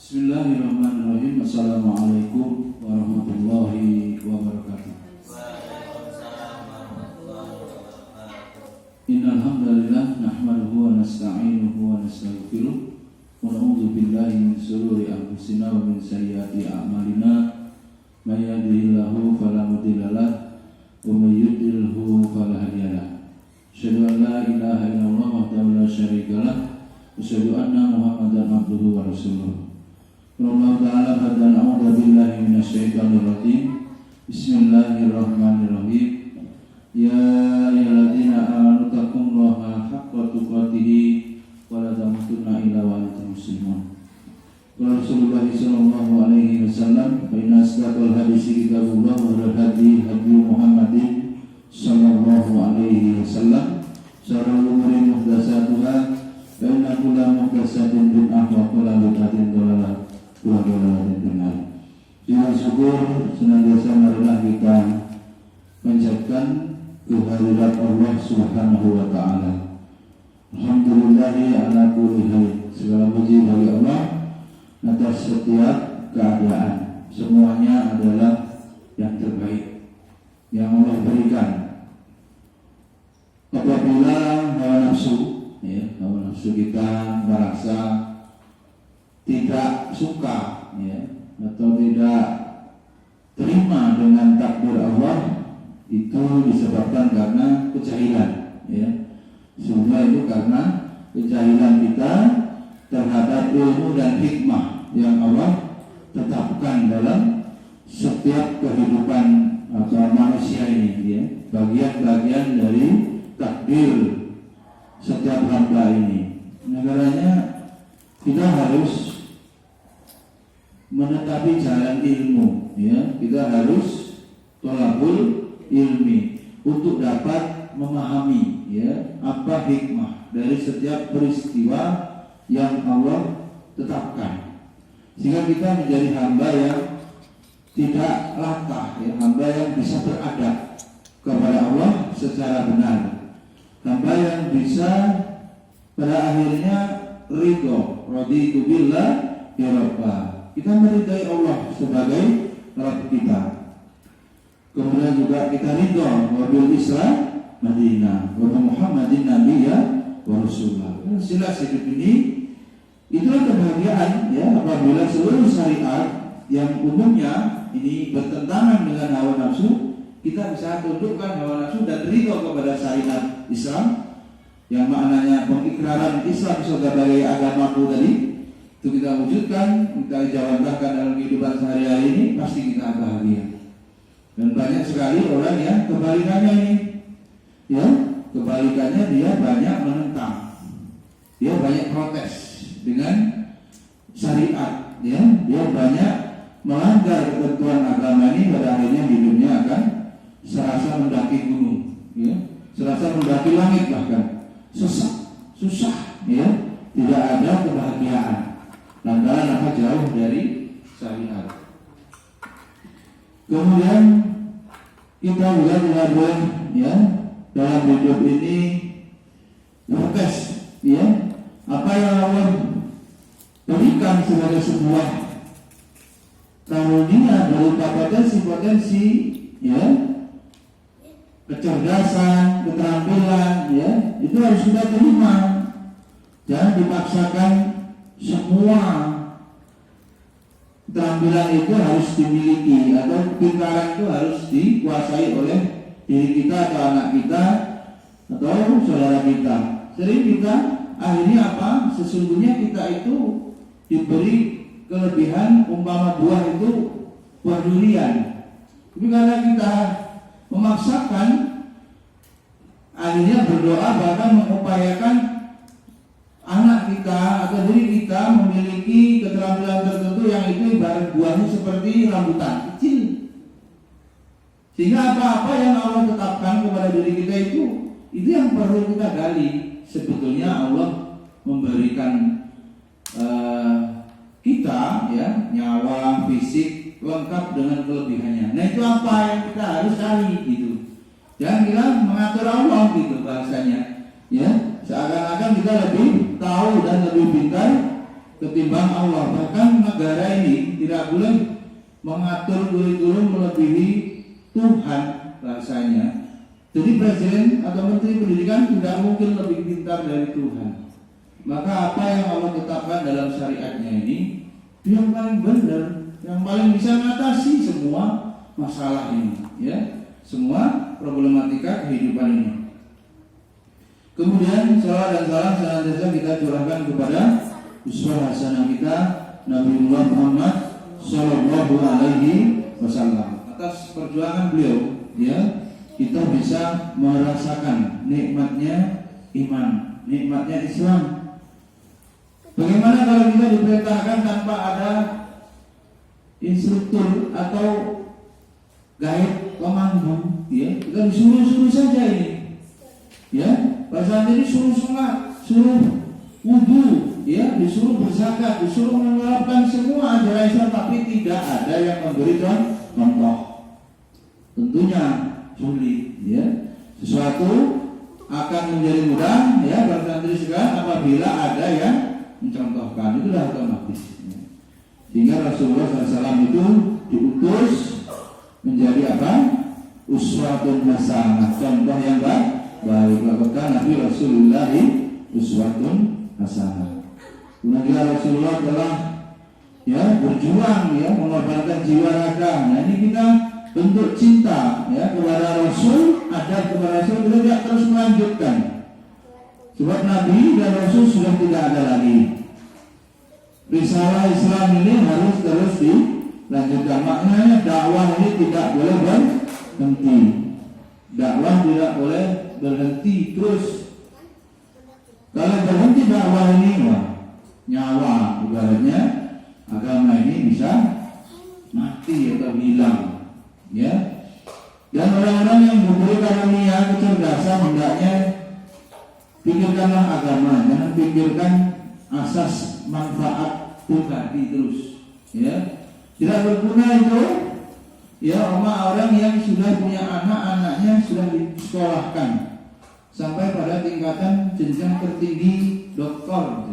Bismillahirrahmanirrahim. Assalamualaikum warahmatullahi wabarakatuh. Innal hamdalillah nahmaduhu wa nasta'inuhu wa nastaghfiruh wa na'udzu billahi min shururi anfusina wa min sayyiati a'malina. May yahdihillahu fala mudilla lahu wa may yudlilhu fala hadiya lahu. Asyhadu an la ilaha illallah wahdahu la syarika lahu wa asyhadu anna Muhammadan abduhu wa rasuluh. Allah Ta'ala hadan a'udzu billahi minasyaitonir rajim. Bismillahirrahmanirrahim. Ya ayyuhalladzina amanu taqullaha haqqa tuqatih wa la tamutunna illa wa antum muslimun. Qala Rasulullah sallallahu alaihi wasallam, fa inna asdaqal hadisi kitabullah wa khairal hadi Muhammadin sallallahu alaihi wasallam. Syarrul umuri muhdatsatuha wa inna kulla muhdatsatin bid'ah wa kulla bid'atin dhalalah. Dengan syukur senantiasa marilah kita panjatkan kehadirat Allah Subhanahu wa Ta'ala. Alhamdulillahi ala kulli hal. Segala puji bagi Allah atas setiap keadaan. Semuanya adalah yang terbaik yang Allah berikan. Apabila hawa nafsu kita merasa tidak suka atau tidak terima dengan takdir Allah, itu disebabkan karena kejahilan semua itu karena kejahilan kita terhadap ilmu dan hikmah yang Allah tetapkan dalam setiap kehidupan manusia ini bagian-bagian dari takdir setiap hamba ini. Negaranya kita harus menetapi jalan ilmu, kita harus thalabul ilmi untuk dapat memahami apa hikmah dari setiap peristiwa yang Allah tetapkan, sehingga kita menjadi hamba yang tidak latah, hamba yang bisa beradab kepada Allah secara benar, hamba yang bisa pada akhirnya ridho, raditu billah ya Rabbah. Kita meridai Allah sebagai Rabb kita. Kemudian juga kita ridho wabil Islam Madinah wa Muhammadin Nabiyya wa Rasulullah. Jelas hidup ini itulah kebahagiaan apabila seluruh syariat yang umumnya ini bertentangan dengan hawa nafsu, kita bisa tundukkan hawa nafsu dan ridho kepada syariat Islam yang maknanya pengikraran Islam sebagai agamaku tadi, itu kita wujudkan, kita jalankan dalam kehidupan sehari-hari ini, pasti kita bahagia. Dan banyak sekali orang yang kebalikannya ini, kebalikannya dia banyak menentang, dia banyak protes dengan syariat, dia banyak melanggar ketentuan agama ini, pada akhirnya hidupnya akan serasa mendaki gunung, serasa mendaki langit, bahkan susah, tidak ada kebahagiaan. Lantaran apa? Jauh dari syariat. Kemudian kita juga tidak boleh dalam hidup ini protes apa yang Allah berikan sebagai sebuah karunia berupa potensi kecerdasan, keterampilan, itu harus kita terima. Jangan dipaksakan semua keterampilan itu harus dimiliki atau kepintaran itu harus dikuasai oleh diri kita atau anak kita atau saudara kita. Sering kita akhirnya apa? Sesungguhnya kita itu diberi kelebihan, umpama buah itu buah durian. Tapi karena kita memaksakan, akhirnya berdoa bahkan mengupayakan anak kita atau diri kita memiliki keterampilan tertentu yang itu ibarat buahnya seperti rambutan kecil, sehingga apa-apa yang Allah tetapkan kepada diri kita itu yang perlu kita gali. Sebetulnya Allah memberikan kita nyawa, fisik lengkap dengan kelebihannya. Nah itu apa yang kita harus cari gitu. Jangan kita mengatur Allah gitu bahasanya, seakan-akan kita lebih tahu dan lebih pintar ketimbang Allah. Bahkan negara ini tidak boleh mengatur kurikulum melebihi Tuhan rasanya. Jadi presiden atau menteri pendidikan tidak mungkin lebih pintar dari Tuhan. Maka apa yang Allah tetapkan dalam syariatnya ini yang paling benar, yang paling bisa mengatasi semua masalah ini, ya, semua problematika kehidupan ini. Kemudian salawat dan salam senantiasa kita curahkan kepada uswah hasanah kita Nabi Muhammad Sallallahu Alaihi Wasallam. Atas perjuangan beliau, ya, kita bisa merasakan nikmatnya iman, nikmatnya Islam. Bagaimana kalau kita diperintahkan tanpa ada instruktur atau guide komando, ya, kita disuruh-suruh saja ini, ya, bahasa ini suruh sholat, suruh wudu, ya, disuruh berzakat, disuruh menerapkan semua ajaran Islam, tapi tidak ada yang memberi contoh. Tentunya sulit, ya. Sesuatu akan menjadi mudah, ya, berarti sekarang apabila ada yang mencontohkan, itulah otomatis. Sehingga Rasulullah SAW itu diutus menjadi apa? Uswatun hasanah, contoh yang baik. Bahkan Nabi Rasulullah uswatun hasanah. Kemudian Rasulullah telah, ya, berjuang, ya, mengorbankan jiwa raga. Nah, ini kita bentuk cinta, ya, kepada Rasul, ada kepada Rasul, kita tidak terus melanjutkan. Sebab Nabi dan Rasul sudah tidak ada lagi. Risalah Islam ini harus terus dilanjutkan. Maknanya dakwah ini tidak boleh berhenti. Dakwah tidak boleh berhenti terus. Kalau berhenti dakwah ini, wah, nyawa ibaratnya agama ini bisa mati atau hilang, ya. Dan orang-orang yang diberi karunia kecerdasan hendaknya pikirkanlah agama, jangan pikirkan asas manfaat pribadi terus, ya. Tidak berguna itu, ya, orang yang sudah punya anak-anaknya sudah disekolahkan sampai pada tingkatan jenjang tertinggi doktor,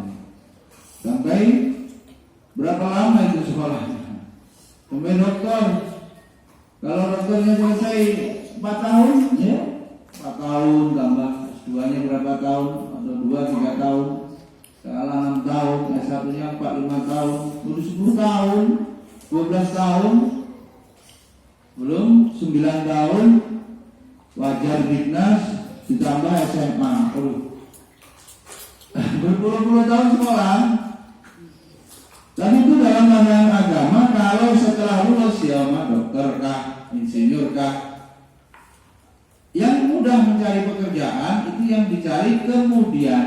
sampai berapa lama itu sekolahnya? Sampai doktor. Kalau dokternya selesai 4 tahun, ya, 4 tahun tambah S2-nya berapa tahun, atau 2-3 tahun, salah 6 tahun, S1-nya 4-5 tahun, udah 10 tahun, 12 tahun, belum 9 tahun, wajar Bignas, ditambah SMA, berpuluh-puluh tahun sekolah. Dan itu dalam pandangan agama, kalau setelah lulus, ya, dokter kah, insinyur kah, yang mudah mencari pekerjaan itu yang dicari kemudian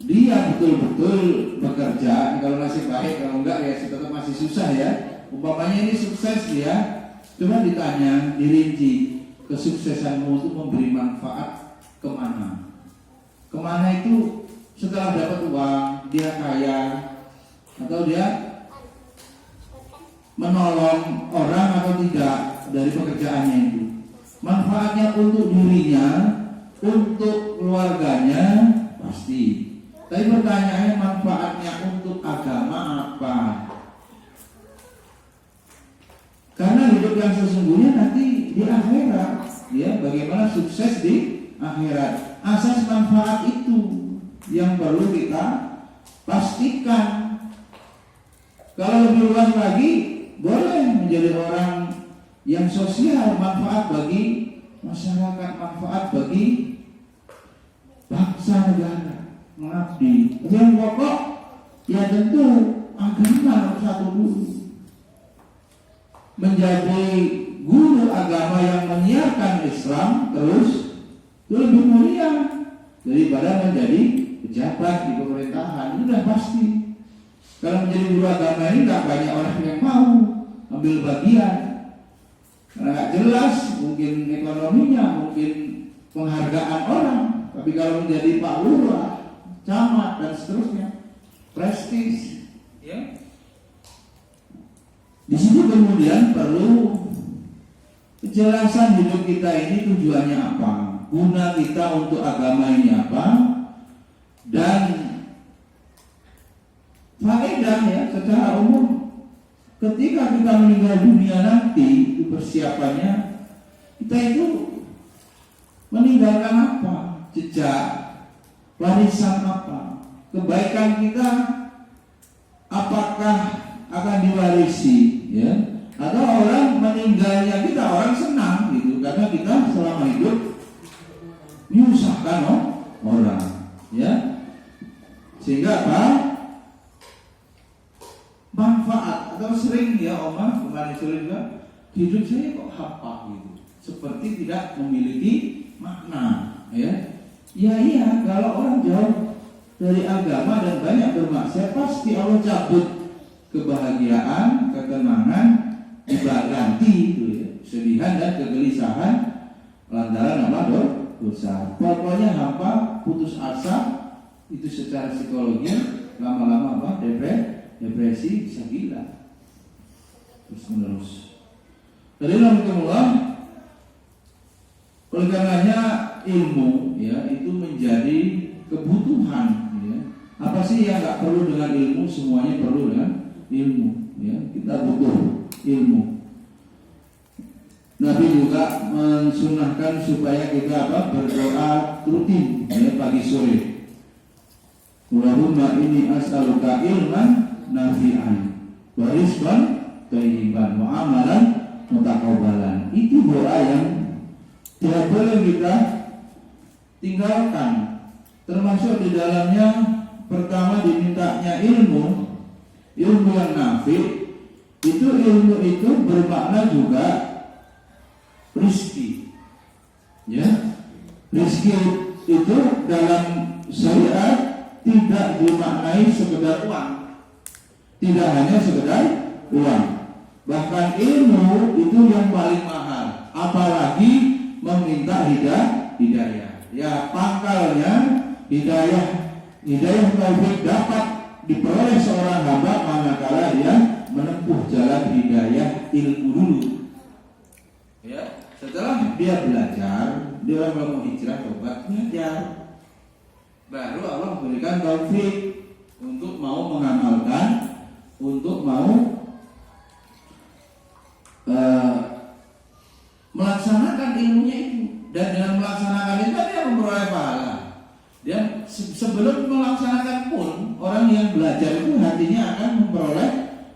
dia betul-betul bekerja. Kalau masih baik, kalau enggak ya tetap masih susah, ya. Umpamanya ini sukses, ya, coba ditanya, dirinci, kesuksesanmu itu memberi manfaat kemana? Kemana itu setelah dapat uang, dia kaya, atau dia menolong orang atau tidak dari pekerjaannya itu. Manfaatnya untuk dirinya, untuk keluarganya pasti. Tapi pertanyaannya, manfaatnya untuk agama apa? Karena hidup yang sesungguhnya nanti di akhirat, ya, bagaimana sukses di akhirat. Asas manfaat itu yang perlu kita pastikan. Kalau lebih luas lagi, boleh menjadi orang yang sosial, manfaat bagi masyarakat, manfaat bagi bangsa negara, mengabdi. Yang pokok, ya tentu agama nomor satu dulu. Menjadi guru agama yang menyiarkan Islam terus itu lebih mulia daripada menjadi pejabat di pemerintahan. Itu sudah pasti. Kalau menjadi guru agama ini tidak banyak orang yang mau ambil bagian, karena nggak jelas, mungkin ekonominya, mungkin penghargaan orang. Tapi kalau menjadi Pak Lurah, camat dan seterusnya, prestis, ya. Di sini kemudian perlu kejelasan hidup kita ini tujuannya apa, guna kita untuk agama ini apa, dan faedah ya secara umum. Ketika kita meninggal dunia nanti, itu persiapannya kita itu meninggalkan apa? Jejak, warisan apa? Kebaikan kita apakah akan diwarisi ya? Atau orang meninggalnya kita orang senang gitu karena kita selama hidup menyusahkan orang ya. Sehingga apa? Manfaat atau sering ya Oma kemarin sore juga hidup saya kok hampa gitu, seperti tidak memiliki makna ya. Iya kalau orang jauh dari agama dan banyak bermaksiat pasti Allah cabut kebahagiaan, ketenangan, diganti itu ya, kesedihan dan kegelisahan lantaran apa dosa. Pokoknya hampa, putus asa itu secara psikologi lama-lama apa depresi bisa gila terus menerus. Jadi alhamdulillah, oleh karenanya ilmu ya itu menjadi kebutuhan ya. Apa sih yang nggak perlu dengan ilmu? Semuanya perlu dengan ilmu ya. Kita butuh ilmu. Nabi juga mensunahkan supaya kita berdoa rutin ya, pagi sore. Allahumma inni as'aluka ilman nafi'an wa rizqan thayyiban wa amalan mutaqabbalan. Itu doa yang tidak boleh kita tinggalkan. Termasuk di dalamnya pertama dimintanya ilmu yang nafi. Itu ilmu itu bermakna juga rizki. Ya, rizki itu dalam syariat tidak dimaknai sekedar uang, tidak hanya sekedar uang. Bahkan ilmu itu yang paling mahal, apalagi meminta hidayah. Ya pangkalnya hidayah taufik dapat diperoleh seorang hamba manakala dia menempuh jalan hidayah ilmu dulu. Ya, setelah dia belajar, dia mau hijrah tobat belajar. Baru Allah memberikan taufik untuk mau mengamalkan, untuk mau melaksanakan ilmunya itu. Dan dengan melaksanakan itu dia memperoleh pahala. Dan sebelum melaksanakan pun orang yang belajar itu hatinya akan memperoleh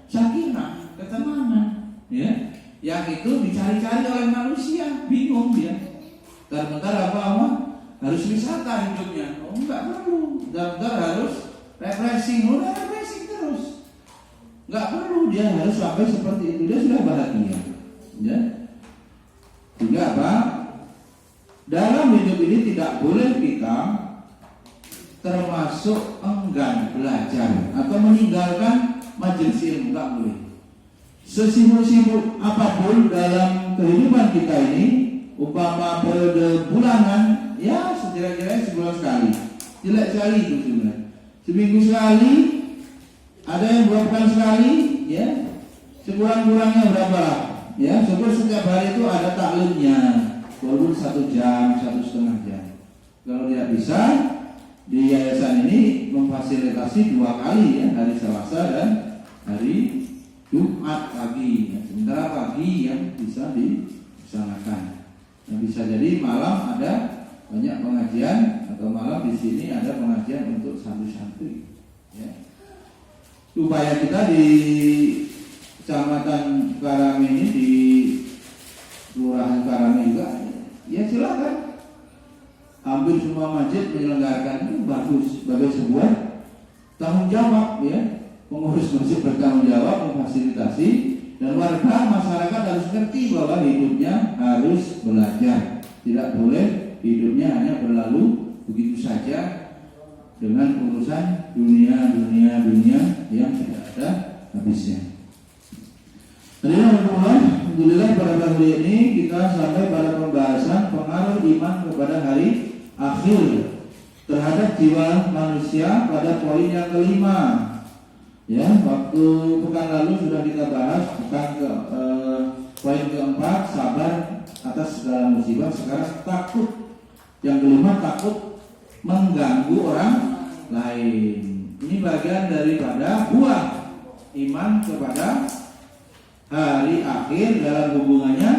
sakinah, ketenangan. Ya, yang itu dicari-cari oleh manusia, bingung dia. Bentar apa? Harus wisata hidupnya. Oh enggak perlu. Bentar harus refreshing terus. Enggak perlu dia harus sampai seperti itu. Dia sudah bahagia. Ya. Sehingga apa? Dalam hidup ini tidak boleh kita termasuk enggan belajar atau meninggalkan majelis ilmu, enggak boleh. Sesibuk-sibuk apapun dalam kehidupan kita ini, umpama periode bulanan, ya setidaknya sebulan sekali, jelek sekali itu sebenarnya. Seminggu sekali, ada yang 2 pekan sekali, ya sekurang-kurangnya berapa lah? Ya, setiap hari itu ada taklimnya, walaupun 1 jam, 1,5 jam. Kalau tidak bisa, di yayasan ini memfasilitasi 2 kali ya, hari Selasa dan hari Jumat pagi. Ya. Sementara pagi yang bisa dilaksanakan. Nah, bisa jadi malam ada banyak pengajian atau malam di sini ada pengajian untuk santri-santri. Ya. Supaya kita di Kecamatan Karame ini di Kelurahan Karame juga, ya silakan. Hampir semua masjid menyelenggarakan itu bagus sebagai sebuah tanggung jawab ya. Pengurus masjid bertanggung jawab memfasilitasi dan warga masyarakat harus ngerti bahwa hidupnya harus belajar. Tidak boleh hidupnya hanya berlalu begitu saja dengan urusan dunia yang tidak ada habisnya. Alhamdulillah pada kali ini kita sampai pada pembahasan pengaruh iman kepada hari akhir terhadap jiwa manusia pada poin yang kelima. Ya, waktu pekan lalu sudah kita bahas poin keempat, sabar atas segala musibah. Sekarang takut. Yang kelima, takut mengganggu orang lain. Ini bagian daripada buah iman kepada hari akhir dalam hubungannya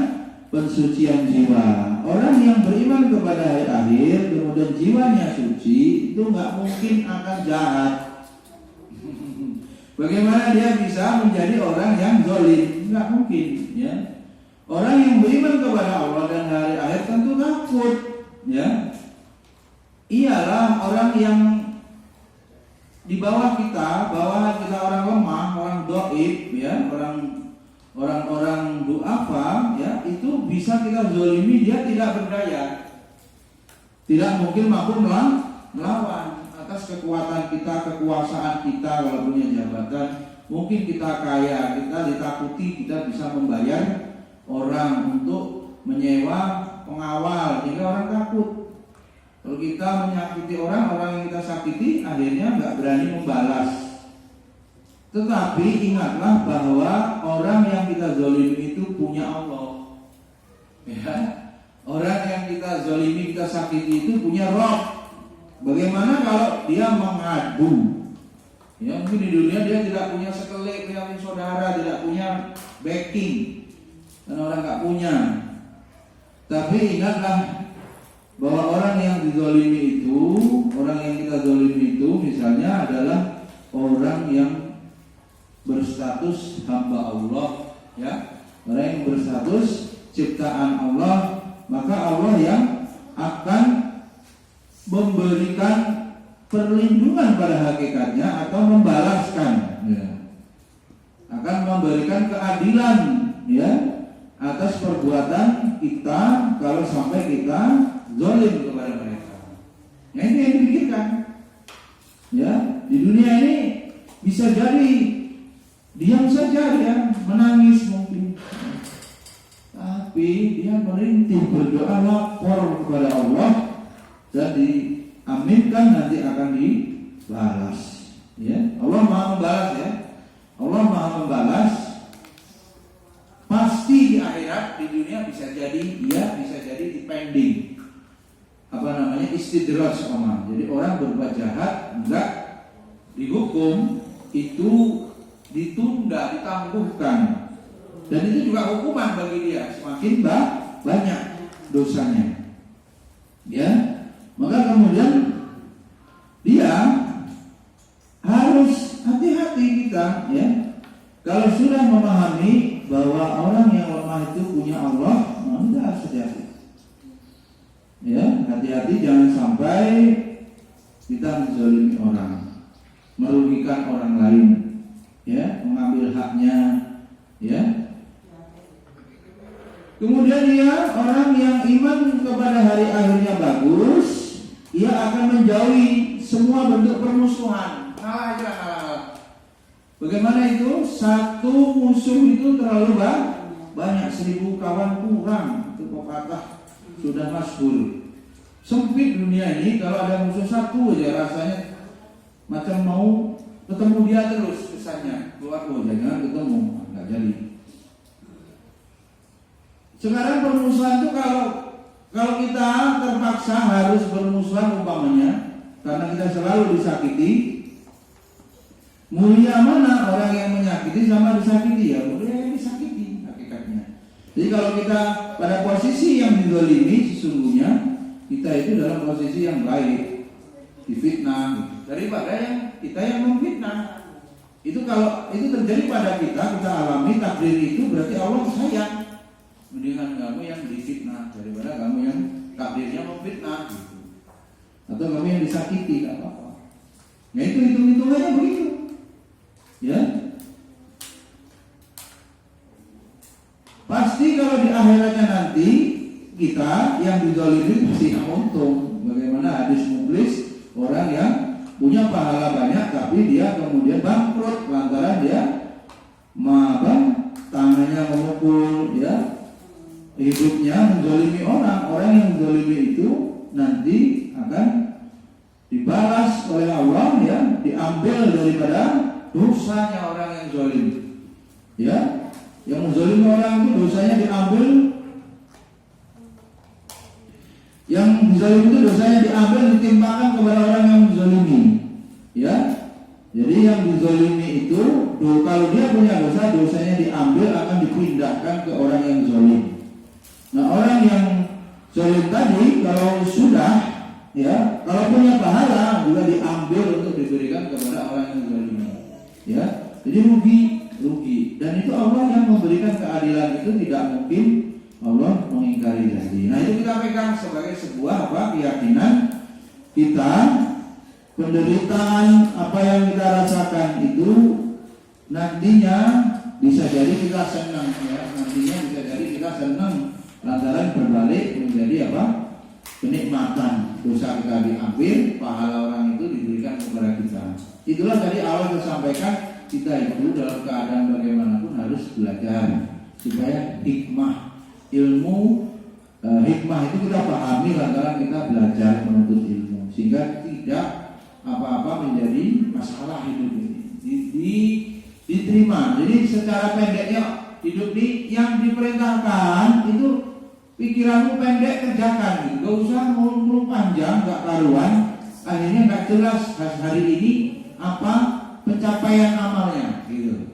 pensucian jiwa. Orang yang beriman kepada hari akhir kemudian jiwanya suci, itu nggak mungkin akan jahat. Bagaimana dia bisa menjadi orang yang zalim? Nggak mungkin, ya. Orang yang beriman kepada Allah dan hari akhir tentu takut, ya. Ialah orang yang di bawah kita orang lemah, orang dhaif, ya, orang-orang du'afa, ya, itu bisa kita zalimi, dia tidak berdaya. Tidak mungkin mampu melawan atas kekuatan kita, kekuasaan kita. Kalau punya jabatan, mungkin kita kaya, kita ditakuti, kita bisa membayar orang untuk menyewa pengawal sehingga orang takut. Kalau kita menyakiti orang yang kita sakiti akhirnya nggak berani membalas. Tetapi ingatlah bahwa orang yang kita zalimi itu punya Allah, ya. Orang yang kita zalimi, kita sakiti itu punya Rabb. Bagaimana kalau dia mengadu? Ya, mungkin di dunia dia tidak punya sekelip, tidak punya saudara, tidak punya backing, dan orang nggak punya. Tapi ingatlah bahwa orang yang dizalimi itu, orang yang kita zalimi itu, misalnya adalah orang yang berstatus hamba Allah, ya, orang yang berstatus ciptaan Allah, maka Allah yang akan memberikan perlindungan pada hakikatnya atau membalaskan, ya. Akan memberikan keadilan, ya, atas perbuatan kita kalau sampai kita zalim kepada mereka. Nah, ini yang dipikirkan, ya. Di dunia ini bisa jadi diam saja, dia menangis mungkin, tapi dia merintih, berdoa, lapor kepada Allah, dan diaminkan nanti akan dibalas, ya. Allah Maha membalas, ya. Allah Maha membalas. Pasti di akhirat, di dunia bisa jadi iya, bisa jadi dipending. Istidraj omah. Jadi orang berbuat jahat enggak dihukum, itu ditunda, ditangguhkan. Dan itu juga hukuman bagi dia, semakin banyak dosanya. Ya, maka kemudian dia harus hati-hati kita, ya. Kalau sudah memahami bahwa orang yang lemah itu punya Allah, kita harus hati-hati. Ya, hati-hati jangan sampai kita menzalimi orang, merugikan orang lain, ya, mengambil haknya, ya. Kemudian dia orang yang iman kepada hari akhirnya bagus, ia akan menjauhi semua bentuk permusuhan. Ngalah aja, ngalah. Bagaimana itu? Satu musuh itu terlalu banyak, 1000 kawan kurang. Itu pepatah sudah masyhur. Sempit dunia ini, kalau ada musuh satu aja rasanya macam mau ketemu dia terus kesannya. Keluar jangan ketemu, nggak jadi. Sekarang permusuhan itu kalau kita terpaksa harus bermusuhan umpamanya karena kita selalu disakiti, mulia mana orang yang menyakiti sama disakiti? Ya mulia yang disakiti hakikatnya. Jadi kalau kita pada posisi yang dizalimi, sesungguhnya kita itu dalam posisi yang baik, difitnah daripada yang kita yang memfitnah. Itu kalau itu terjadi pada kita alami takdir itu, berarti Allah sayang. Mendingan kamu yang difitnah daripada kamu yang takdirnya memfitnah gitu. Atau kamu yang disakiti, tidak apa-apa. Nah itu hitung-hitungannya begitu, ya. Pasti kalau di akhiratnya nanti kita yang dizalimi pasti yang untung. Bagaimana hadis muflis, orang yang punya pahala banyak tapi dia kemudian bangkrut lantaran dia tangannya memukul, ya. Hidupnya menzalimi orang yang menzalimi itu nanti akan dibalas oleh Allah, ya, diambil daripada dosanya orang yang zalim, ya. Yang menzalimi orang itu dosanya diambil, yang zalim itu dosanya diambil ditimpakan kepada orang yang menzalimi, ya. Jadi yang dizolimi itu, kalau dia punya dosa, dosanya diambil akan dipindahkan ke orang yang zolim. Nah, orang yang zolim tadi kalau sudah, ya, kalau punya pahala juga diambil untuk diberikan kepada orang yang zolim. Ya, jadi rugi. Dan itu Allah yang memberikan keadilan itu, tidak mungkin Allah mengingkari janji. Nah, itu kita pegang sebagai sebuah keyakinan kita. Penderitaan apa yang kita rasakan itu nantinya bisa jadi kita senang, ya. Nantinya bisa jadi kita senang lantaran berbalik menjadi kenikmatan. Dosa kita diambil, pahala orang itu diberikan kepada kita. Itulah tadi awal saya sampaikan, kita itu dalam keadaan bagaimanapun harus belajar supaya hikmah hikmah itu kita pahami lantaran kita belajar menuntut ilmu, sehingga tidak apa-apa menjadi masalah hidup ini diterima. Jadi secara pendeknya hidup ini yang diperintahkan itu pikiranmu pendek, kerjakan, gak usah ngomong panjang, gak karuan, akhirnya gak jelas hari ini apa pencapaian amalnya gitu.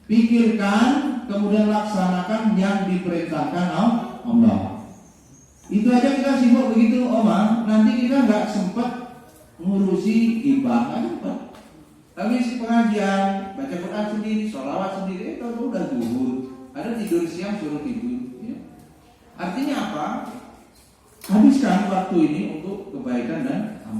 Pikirkan kemudian laksanakan yang diperintahkan Allah. Itu aja kita sibuk begitu, Oma, nanti kita gak sempat ngurusi ibadah, tapi si pengajian, baca Quran sendiri, sholawat sendiri, itu udah zuhud. Ada tidur siang suruh tidur, ya. Artinya apa? Habiskan waktu ini untuk kebaikan dan